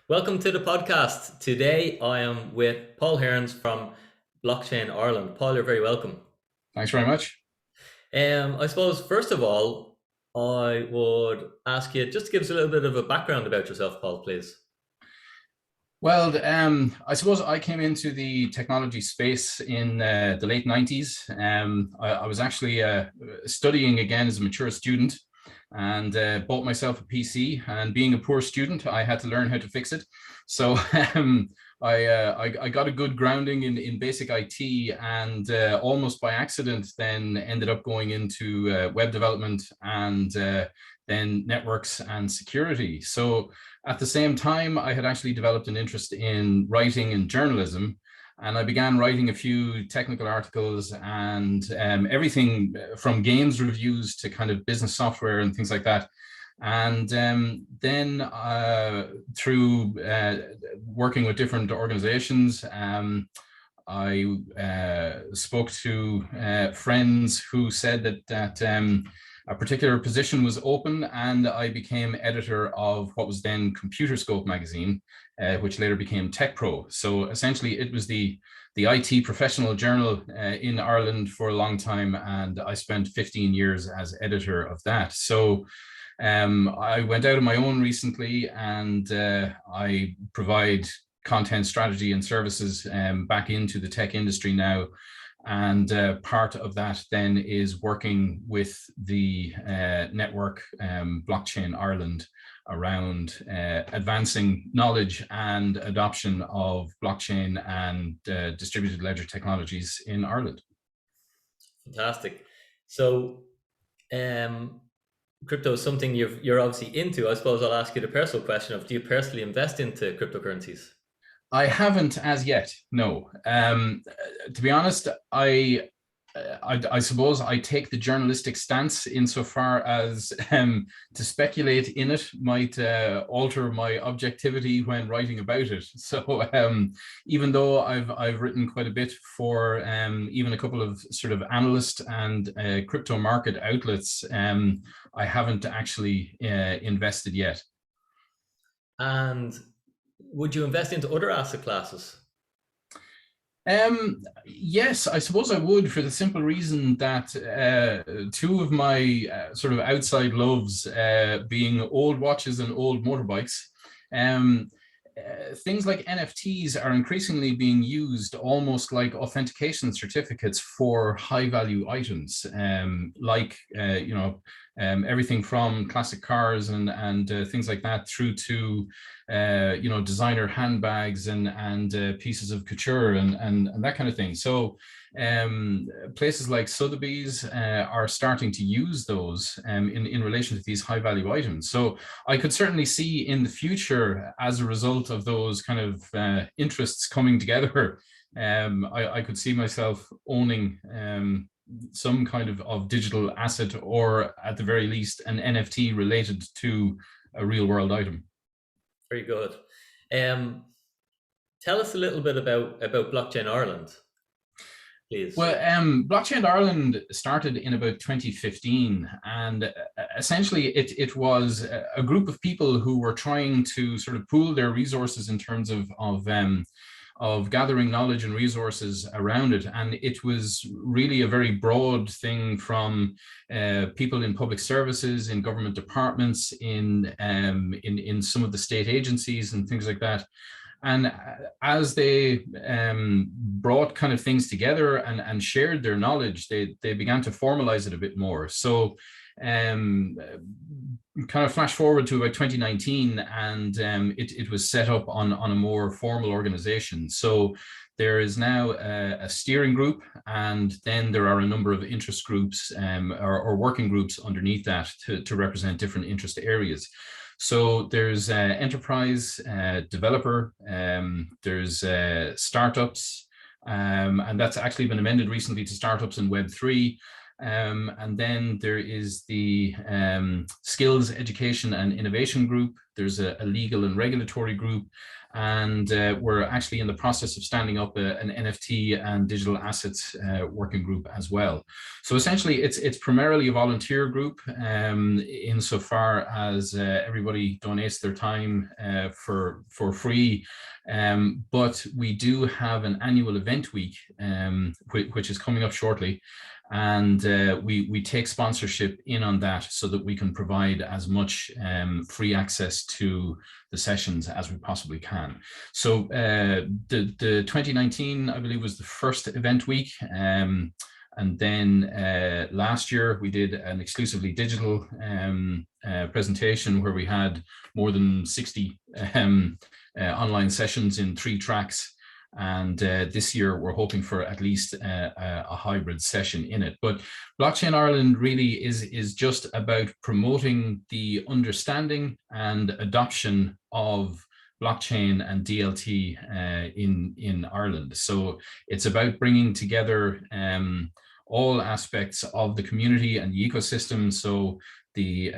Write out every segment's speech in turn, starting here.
Welcome to the podcast. Today I am with Paul Hearns from Blockchain Ireland. Paul, you're very welcome. Thanks very much. I suppose, first of all, I would ask you just to give us a little bit of a background about yourself, Paul, please. Well, I suppose I came into the technology space in the late 90s. I was actually studying again as a mature student and bought myself a PC. And being a poor student, I had to learn how to fix it. So I got a good grounding in basic IT and almost by accident then ended up going into web development and then networks and security. So at the same time, I had actually developed an interest in writing and journalism, and I began writing a few technical articles and everything from games reviews to kind of business software and things like that. And then through working with different organizations, I spoke to friends who said that a particular position was open, and I became editor of what was then Computer Scope magazine, which later became Tech Pro. So essentially, it was the IT professional journal in Ireland for a long time, and I spent 15 years as editor of that. So I went out on my own recently, and I provide content strategy and services back into the tech industry now. And part of that then is working with the network Blockchain Ireland around advancing knowledge and adoption of blockchain and distributed ledger technologies in Ireland. Fantastic. So, um, crypto is something you're obviously into. I suppose I'll ask you the personal question of: do you personally invest into cryptocurrencies? I haven't as yet, no. To be honest, I suppose I take the journalistic stance insofar as to speculate in it might alter my objectivity when writing about it. So even though I've written quite a bit for even a couple of sort of analyst and crypto market outlets, I haven't actually invested yet. And would you invest into other asset classes? Yes, I suppose I would, for the simple reason that two of my sort of outside loves being old watches and old motorbikes. Um, Things like NFTs are increasingly being used almost like authentication certificates for high value items, like everything from classic cars and things like that through to designer handbags and pieces of couture and that kind of thing. So places like Sotheby's are starting to use those in relation to these high value items. So I could certainly see in the future, as a result of those kind of interests coming together, I could see myself owning some kind of digital asset, or at the very least an NFT related to a real world item. Very good. Um, Tell us a little bit about Blockchain Ireland, please. Well, Blockchain Ireland started in about 2015, and essentially it was a group of people who were trying to sort of pool their resources in terms of gathering knowledge and resources around it. And it was really a very broad thing, from people in public services, in government departments, in some of the state agencies and things like that. And as they brought kind of things together and shared their knowledge, they began to formalize it a bit more. So um, kind of flash forward to about 2019, and it was set up on a more formal organization. So there is now a steering group, and then there are a number of interest groups or working groups underneath that to represent different interest areas. So there's enterprise, developer, there's startups, and that's actually been amended recently to startups in Web3. And then there is the skills, education, and innovation group. There's a legal and regulatory group. And we're actually in the process of standing up an NFT and digital assets working group as well. So essentially, it's primarily a volunteer group, insofar as everybody donates their time for free. But we do have an annual event week, which is coming up shortly. And we take sponsorship in on that so that we can provide as much free access to the sessions as we possibly can. So the 2019, I believe, was the first event week. And then last year we did an exclusively digital presentation where we had more than 60 online sessions in 3 tracks. And this year we're hoping for at least a hybrid session in it. But Blockchain Ireland really is just about promoting the understanding and adoption of blockchain and DLT in Ireland. So it's about bringing together all aspects of the community and the ecosystem. So the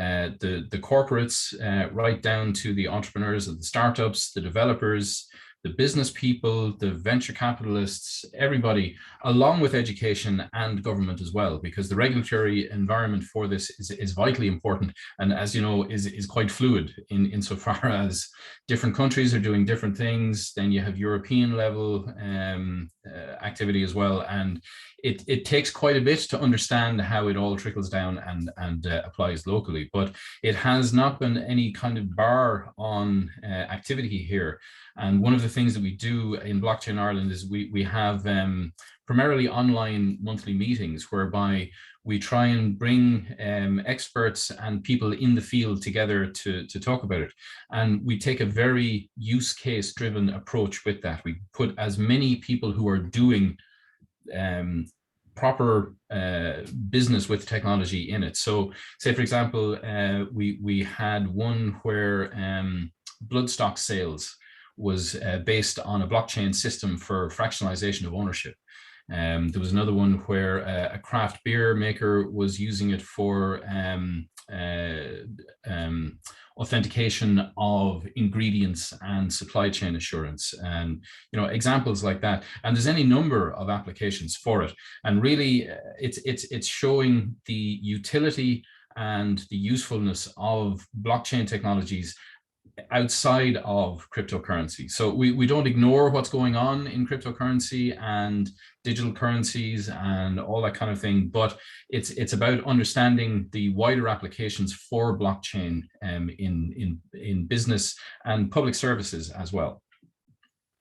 corporates right down to the entrepreneurs and the startups, the developers, the business people, the venture capitalists, everybody, along with education and government as well, because the regulatory environment for this is vitally important. And as you know, is quite fluid insofar as different countries are doing different things. Then you have European level activity as well. And it takes quite a bit to understand how it all trickles down and applies locally. But it has not been any kind of bar on activity here. And one of the things that we do in Blockchain Ireland is we have primarily online monthly meetings whereby we try and bring experts and people in the field together to talk about it. And we take a very use case driven approach with that. We put as many people who are doing proper business with technology in it. So say, for example, we had one where bloodstock sales was based on a blockchain system for fractionalization of ownership. There was another one where a craft beer maker was using it for authentication of ingredients and supply chain assurance, and examples like that. And there's any number of applications for it. And really, it's showing the utility and the usefulness of blockchain technologies outside of cryptocurrency. So we don't ignore what's going on in cryptocurrency and digital currencies and all that kind of thing, but it's about understanding the wider applications for blockchain in business and public services as well.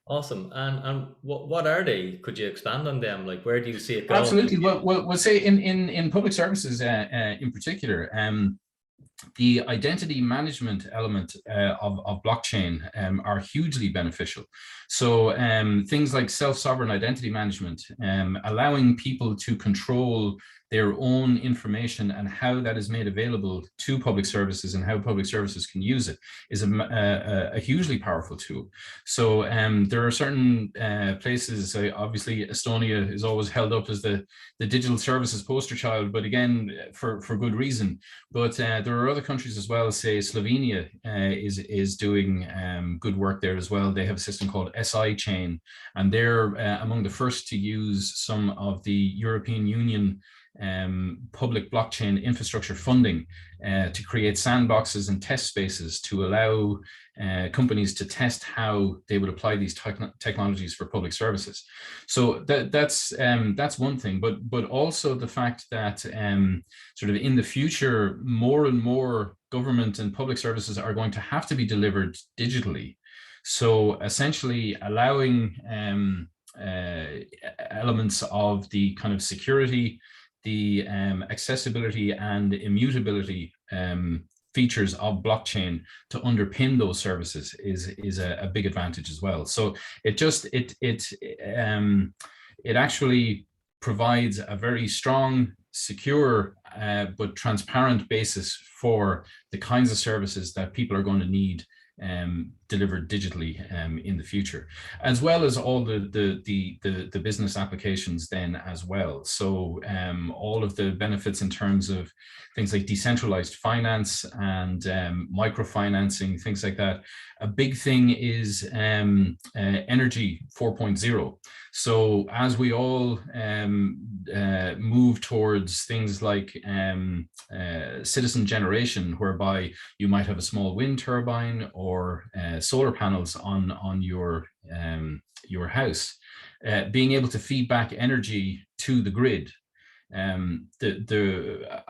Awesome. And what are they? Could you expand on them? Like, where do you see it going? Absolutely. Well, we'll say in public services in particular, the identity management element of blockchain are hugely beneficial. So things like self-sovereign identity management, allowing people to control their own information and how that is made available to public services and how public services can use it is a hugely powerful tool. So there are certain places, obviously Estonia is always held up as the digital services poster child, but again, for good reason. But there are other countries as well. Say Slovenia is doing good work there as well. They have a system called SI Chain, and they're among the first to use some of the European Union public blockchain infrastructure funding to create sandboxes and test spaces to allow companies to test how they would apply these technologies for public services. So that's one thing, but also the fact that sort of in the future, more and more government and public services are going to have to be delivered digitally. So essentially allowing elements of the kind of security, the accessibility and immutability features of blockchain to underpin those services is a big advantage as well. So it actually provides a very strong, secure, but transparent basis for the kinds of services that people are going to need delivered digitally in the future, as well as all the business applications then as well. So all of the benefits in terms of things like decentralized finance and microfinancing, things like that. A big thing is energy 4.0. So as we all move towards things like citizen generation, whereby you might have a small wind turbine or solar panels on your house, being able to feed back energy to the grid. A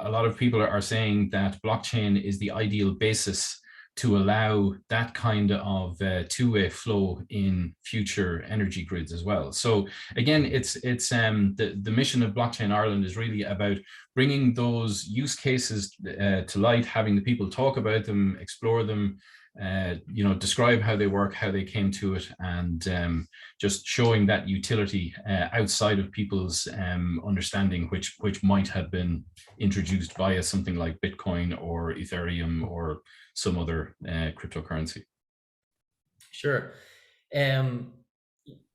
lot of people are saying that blockchain is the ideal basis to allow that kind of two-way flow in future energy grids as well. So again, it's the mission of Blockchain Ireland is really about bringing those use cases to light, having the people talk about them, explore them, describe how they work, how they came to it, and just showing that utility outside of people's understanding, which might have been introduced via something like Bitcoin or Ethereum or some other cryptocurrency. Sure.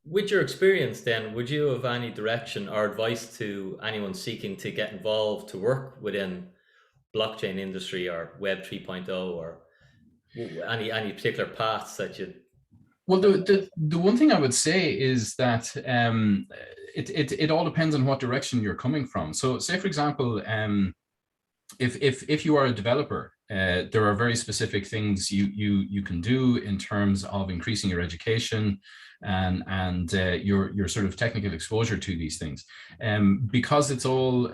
With your experience then, would you have any direction or advice to anyone seeking to get involved to work within blockchain industry or Web 3.0, or any particular paths that you? Well, the one thing I would say is that it all depends on what direction you're coming from. So say, for example, if you are a developer, there are very specific things you can do in terms of increasing your education and your sort of technical exposure to these things. Because it's all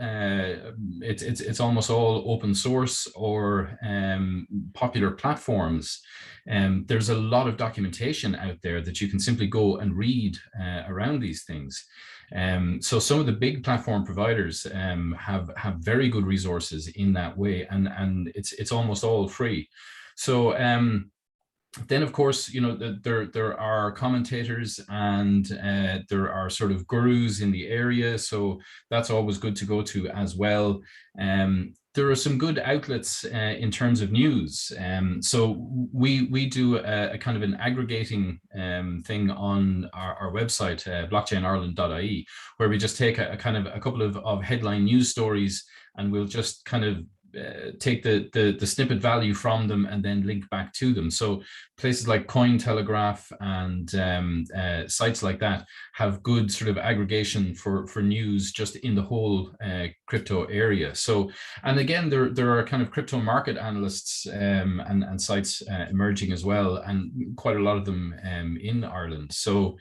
it's almost all open source or popular platforms. There's a lot of documentation out there that you can simply go and read around these things. So some of the big platform providers have very good resources in that way, and it's almost all free. So then, of course, there are commentators and there are sort of gurus in the area, so that's always good to go to as well. There are some good outlets in terms of news. So we do a kind of an aggregating thing on our website, blockchainireland.ie, where we just take a couple of headline news stories, and we'll just kind of take the snippet value from them and then link back to them. So places like Cointelegraph and sites like that have good sort of aggregation for news just in the whole crypto area. So, and again, there are kind of crypto market analysts and sites emerging as well, and quite a lot of them in Ireland. So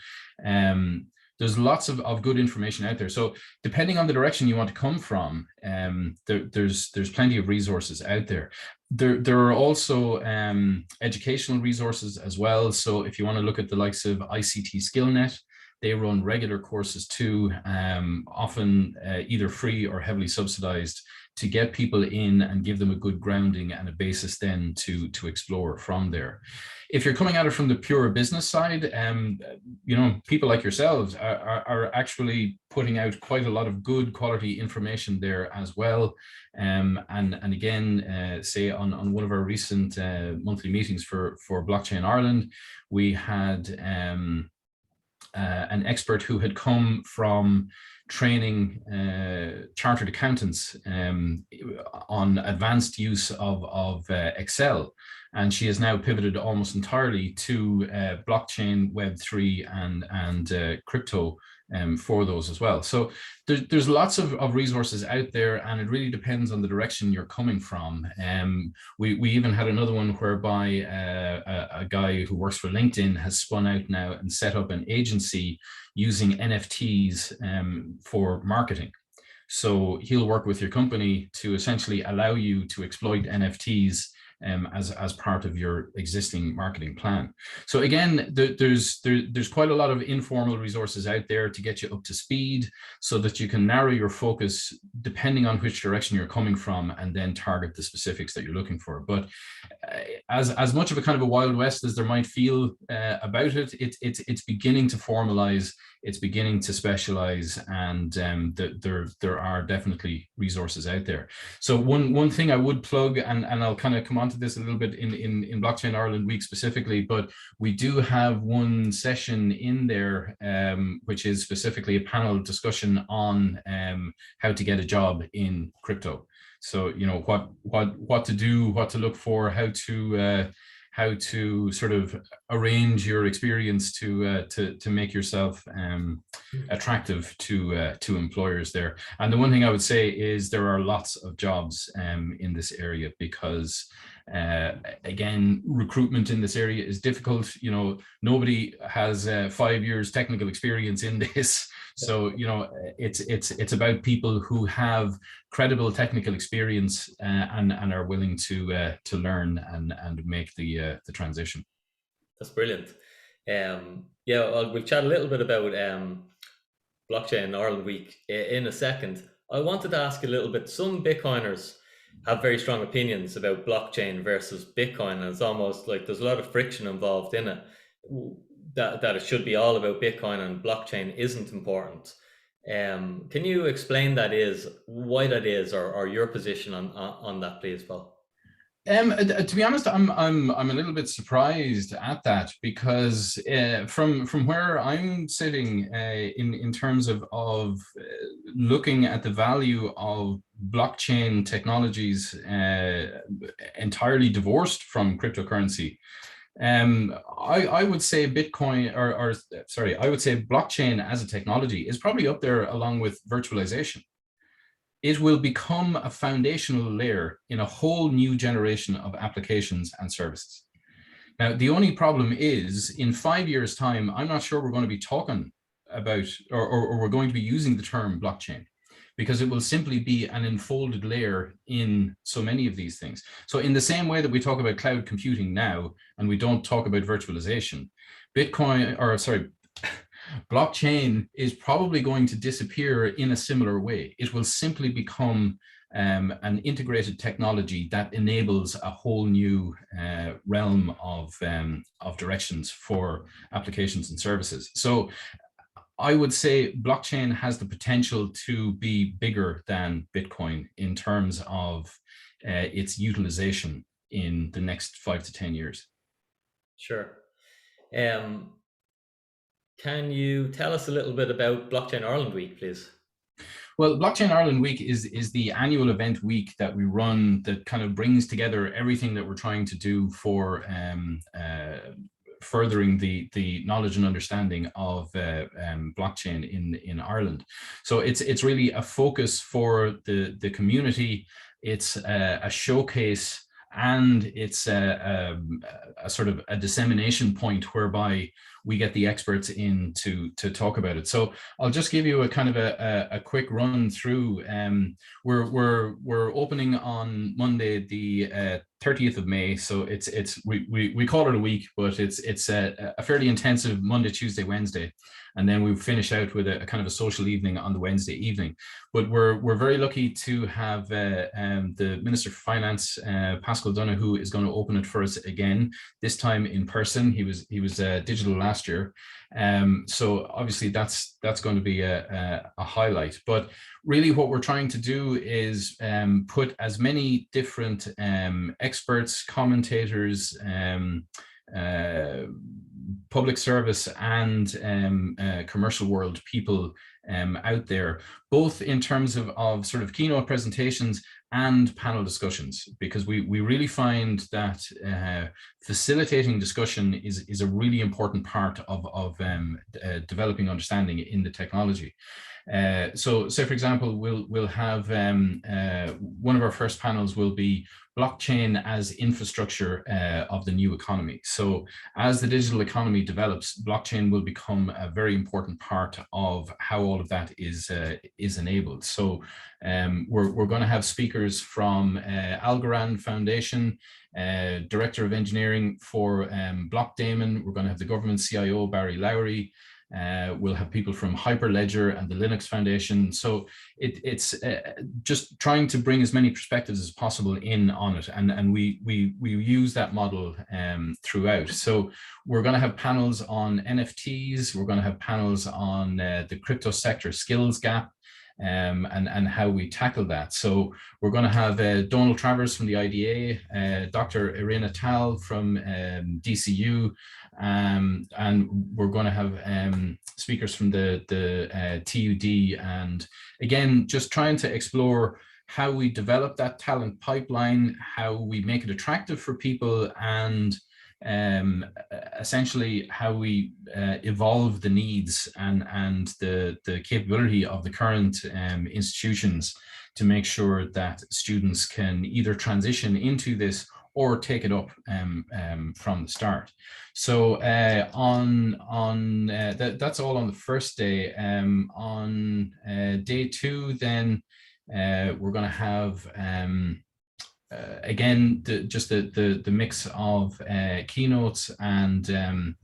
there's lots of good information out there. So depending on the direction you want to come from, there's plenty of resources out there. There are also educational resources as well. So if you want to look at the likes of ICT SkillNet, they run regular courses too, often either free or heavily subsidized, to get people in and give them a good grounding and a basis then to explore from there. If you're coming at it from the pure business side, people like yourselves are actually putting out quite a lot of good quality information there as well. And again, say on one of our recent monthly meetings for Blockchain Ireland, we had an expert who had come from training chartered accountants on advanced use of Excel. And she has now pivoted almost entirely to blockchain, Web3, and crypto for those as well. So there's lots of resources out there, and it really depends on the direction you're coming from. We even had another one whereby a guy who works for LinkedIn has spun out now and set up an agency using NFTs for marketing. So he'll work with your company to essentially allow you to exploit NFTs as part of your existing marketing plan. So again, there's quite a lot of informal resources out there to get you up to speed, so that you can narrow your focus depending on which direction you're coming from, and then target the specifics that you're looking for. But as much of a kind of a Wild West as there might feel about it, it's beginning to formalize, it's beginning to specialize, and there are definitely resources out there. So one thing I would plug, and I'll kind of come on onto this a little bit in Blockchain Ireland Week specifically, but we do have one session in there, which is specifically a panel discussion on how to get a job in crypto. So, you know, what to do, what to look for, how to sort of arrange your experience to make yourself attractive to employers there. And the one thing I would say is there are lots of jobs in this area, because again, recruitment in this area is difficult. You know, nobody has 5 years technical experience in this. So, you know, it's about people who have credible technical experience and are willing to learn and make the transition. That's brilliant. Yeah, we'll chat a little bit about Blockchain Ireland Week in a second. I wanted to ask a little bit. Some Bitcoiners have very strong opinions about blockchain versus Bitcoin, and it's almost like there's a lot of friction involved in it. That it should be all about Bitcoin and blockchain isn't important. Can you explain why that is, or your position on that, please, Paul? To be honest, I'm a little bit surprised at that, because from where I'm sitting in terms of looking at the value of blockchain technologies entirely divorced from cryptocurrency, I would say Bitcoin, I would say blockchain as a technology is probably up there along with virtualization. It will become a foundational layer in a whole new generation of applications and services. Now, the only problem is, in 5 years' time, I'm not sure we're going to be talking about, or we're going to be using the term blockchain, because it will simply be an enfolded layer in so many of these things. So in the same way that we talk about cloud computing now, and we don't talk about virtualization, blockchain is probably going to disappear in a similar way. It will simply become an integrated technology that enables a whole new realm of directions for applications and services. So I would say blockchain has the potential to be bigger than Bitcoin in terms of its utilization in the next 5 to 10 years. Sure. Can you tell us a little bit about Blockchain Ireland Week, please? Well, Blockchain Ireland Week is the annual event week that we run that kind of brings together everything that we're trying to do for furthering the knowledge and understanding of blockchain in Ireland. So it's really a focus for the community. It's a showcase, and it's a sort of a dissemination point whereby we get the experts in to talk about it. So I'll just give you a kind of a quick run through. We're opening on Monday, the 30th of May. So we call it a week, but it's a fairly intensive Monday, Tuesday, Wednesday, and then we finish out with a kind of a social evening on the Wednesday evening. But we're very lucky to have the Minister for Finance, Pascal Donoghue, is going to open it for us again, this time in person. He was digital last year, so obviously that's going to be a highlight. But really what we're trying to do is put as many different experts, commentators, public service and commercial world people out there, both in terms of sort of keynote presentations and panel discussions, because we really find that facilitating discussion is a really important part of developing understanding in the technology. So say, for example, we'll have one of our first panels will be blockchain as infrastructure of the new economy. So as the digital economy develops, blockchain will become a very important part of how all of that is enabled. So we're going to have speakers from Algorand Foundation, Director of Engineering for Blockdaemon. We're going to have the government CIO, Barry Lowry. We'll have people from Hyperledger and the Linux Foundation. So it's just trying to bring as many perspectives as possible in on it, and we use that model throughout. So we're going to have panels on NFTs. We're going to have panels on the crypto sector skills gap. and how we tackle that. So we're going to have Donald Travers from the IDA, Dr. Irina Tal from DCU, and we're going to have speakers from the TUD, and again, just trying to explore how we develop that talent pipeline, how we make it attractive for people, and essentially how we evolve the needs and the capability of the current institutions to make sure that students can either transition into this or take it up from the start. So that's all on the first day. On day two, then we're going to have again just the mix of keynotes and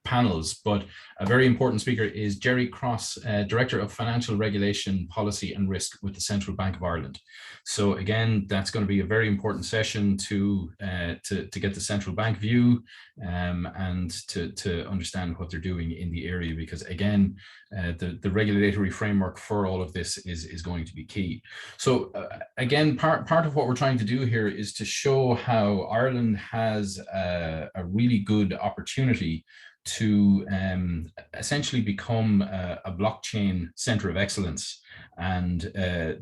panels, but a very important speaker is Jerry Cross, Director of Financial Regulation, Policy and Risk with the Central Bank of Ireland. So again, that's going to be a very important session to get the central bank view and to understand what they're doing in the area, because again, the regulatory framework for all of this is going to be key. So again, part of what we're trying to do here is to show how Ireland has a really good opportunity to essentially become a blockchain center of excellence, and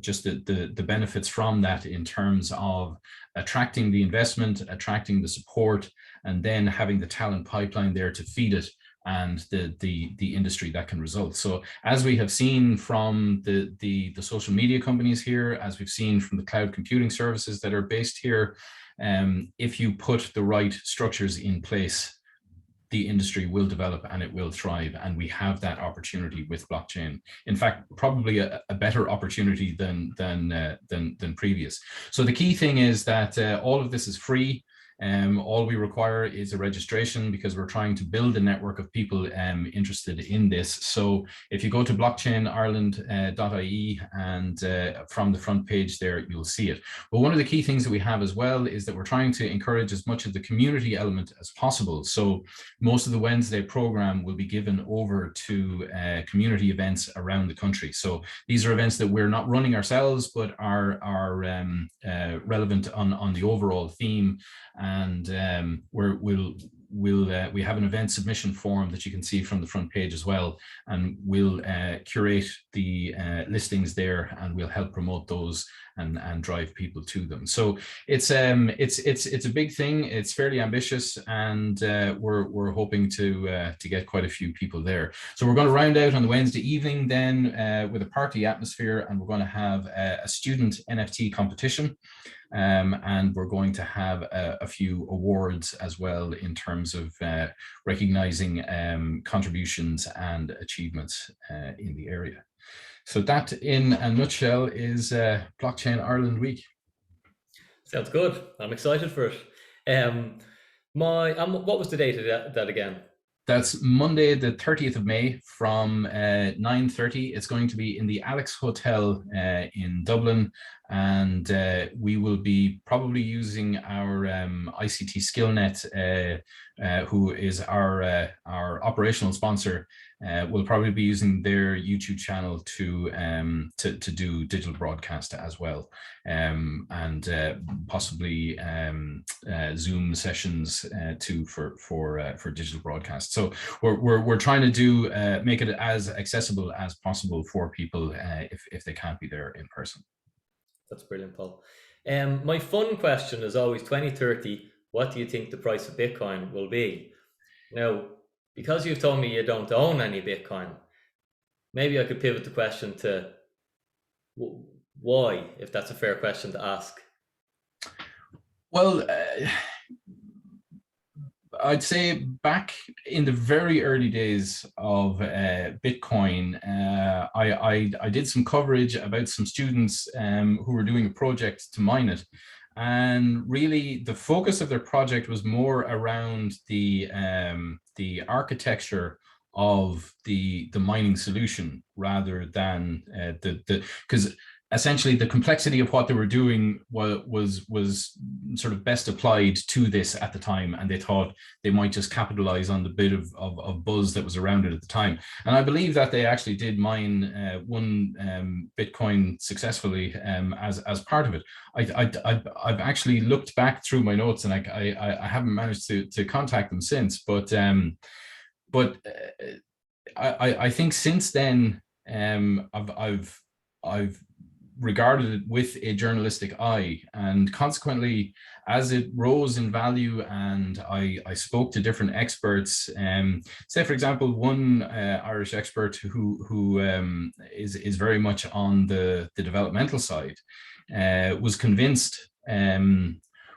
just the benefits from that in terms of attracting the investment, attracting the support, and then having the talent pipeline there to feed it, and the industry that can result. So as we have seen from the social media companies here, as we've seen from the cloud computing services that are based here, if you put the right structures in place, the industry will develop and it will thrive, and we have that opportunity with blockchain. In fact, probably a better opportunity than previous. So the key thing is that all of this is free. All we require is a registration, because we're trying to build a network of people interested in this. So if you go to blockchainireland.ie and from the front page there, you'll see it. But one of the key things that we have as well is that we're trying to encourage as much of the community element as possible. So most of the Wednesday program will be given over to community events around the country. So these are events that we're not running ourselves, but are relevant on the overall theme. And we have an event submission form that you can see from the front page as well, and we'll curate the listings there, and we'll help promote those and drive people to them. So it's a big thing. It's fairly ambitious, and we're hoping to get quite a few people there. So we're going to round out on the Wednesday evening then with a party atmosphere, and we're going to have a student NFT competition. And we're going to have a few awards as well in terms of recognizing contributions and achievements in the area. So that, in a nutshell, is Blockchain Ireland Week. Sounds good. I'm excited for it. What was the date of that again? That's Monday, the 30th of May from 9:30. It's going to be in the Alex Hotel in Dublin, and we will be probably using our ICT SkillNet, who is our operational sponsor. We'll probably be using their YouTube channel to do digital broadcast as well, and possibly Zoom sessions too for digital broadcast. So we're trying to do make it as accessible as possible for people if they can't be there in person. That's brilliant, Paul. My fun question is always 2030. What do you think the price of Bitcoin will be? Now, because you've told me you don't own any Bitcoin, maybe I could pivot the question to why, if that's a fair question to ask. Well, I'd say back in the very early days of Bitcoin, I did some coverage about some students who were doing a project to mine it. And really, the focus of their project was more around the architecture of the mining solution, rather than because essentially the complexity of what they were doing was sort of best applied to this at the time, and they thought they might just capitalize on the bit of buzz that was around it at the time. And I believe that they actually did mine one Bitcoin successfully as part of it. I've actually looked back through my notes, and I haven't managed to contact them since, but I think since then I've regarded it with a journalistic eye, and consequently, as it rose in value, and I spoke to different experts. Say, for example, one Irish expert who is very much on the developmental side was convinced.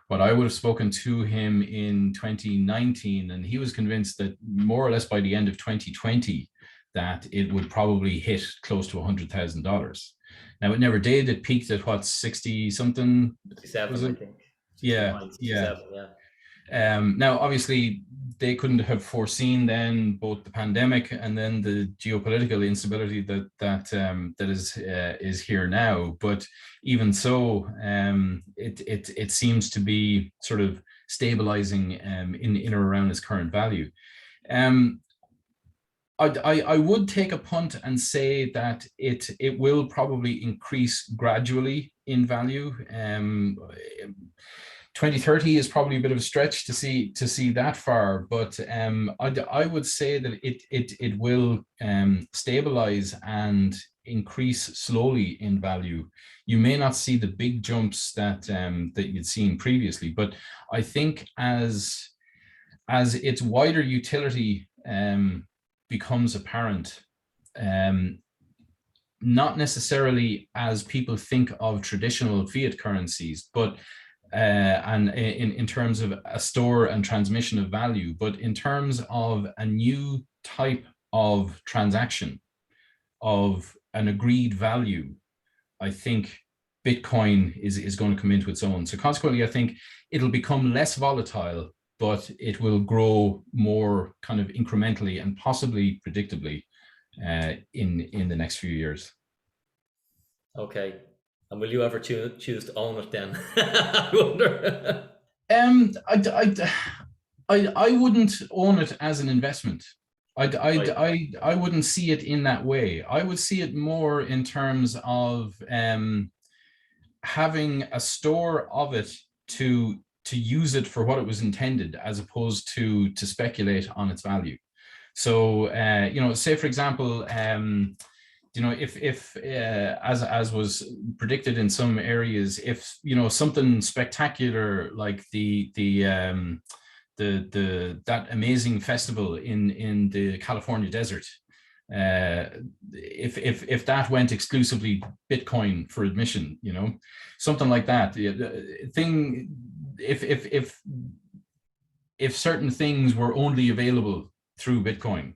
But I would have spoken to him in 2019, and he was convinced that more or less by the end of 2020, that it would probably hit close to $100,000. Now, it never did. It peaked at what, 60 something? 57, I think. Yeah, 69, yeah. 67, yeah. Now, obviously, they couldn't have foreseen then both the pandemic and then the geopolitical instability that is here now. But even so, it seems to be sort of stabilizing in or around its current value. I would take a punt and say that it will probably increase gradually in value. 2030 is probably a bit of a stretch to see that far, but I would say that it will stabilize and increase slowly in value. You may not see the big jumps that you'd seen previously, but I think as its wider utility becomes apparent, not necessarily as people think of traditional fiat currencies, but and in terms of a store and transmission of value, but in terms of a new type of transaction of an agreed value, I think Bitcoin is going to come into its own. So consequently, I think it'll become less volatile, but it will grow more kind of incrementally and possibly predictably in the next few years. Okay. And will you ever choose to own it then? I wonder. I wouldn't own it as an investment. Right. I wouldn't see it in that way. I would see it more in terms of having a store of it to use it for what it was intended, as opposed to speculate on its value. So say for example, if as was predicted in some areas, if something spectacular like that amazing festival in the California desert, if that went exclusively Bitcoin for admission, something like that, the thing, if certain things were only available through Bitcoin,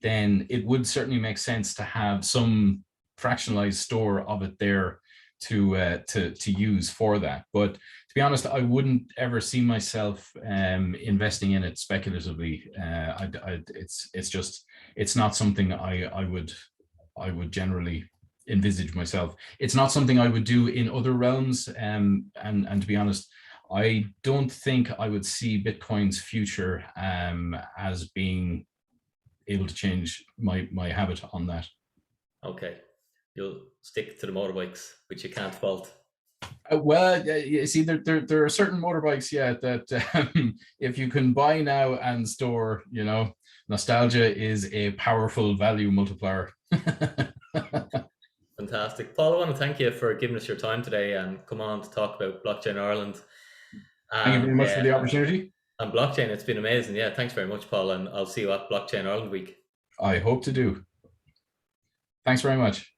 then it would certainly make sense to have some fractionalized store of it there to use for that. But to be honest, I wouldn't ever see myself investing in it speculatively. It's not something I would generally envisage myself. It's not something I would do in other realms. And to be honest, I don't think I would see Bitcoin's future as being able to change my habit on that. Okay. You'll stick to the motorbikes, which you can't fault. Well, you see, there are certain motorbikes, yeah, that if you can buy now and store, nostalgia is a powerful value multiplier. Fantastic. Paul, I want to thank you for giving us your time today and come on to talk about Blockchain Ireland. Thank you And very much for the opportunity. And blockchain, it's been amazing. Yeah, thanks very much, Paul. And I'll see you at Blockchain Ireland Week. I hope to do. Thanks very much.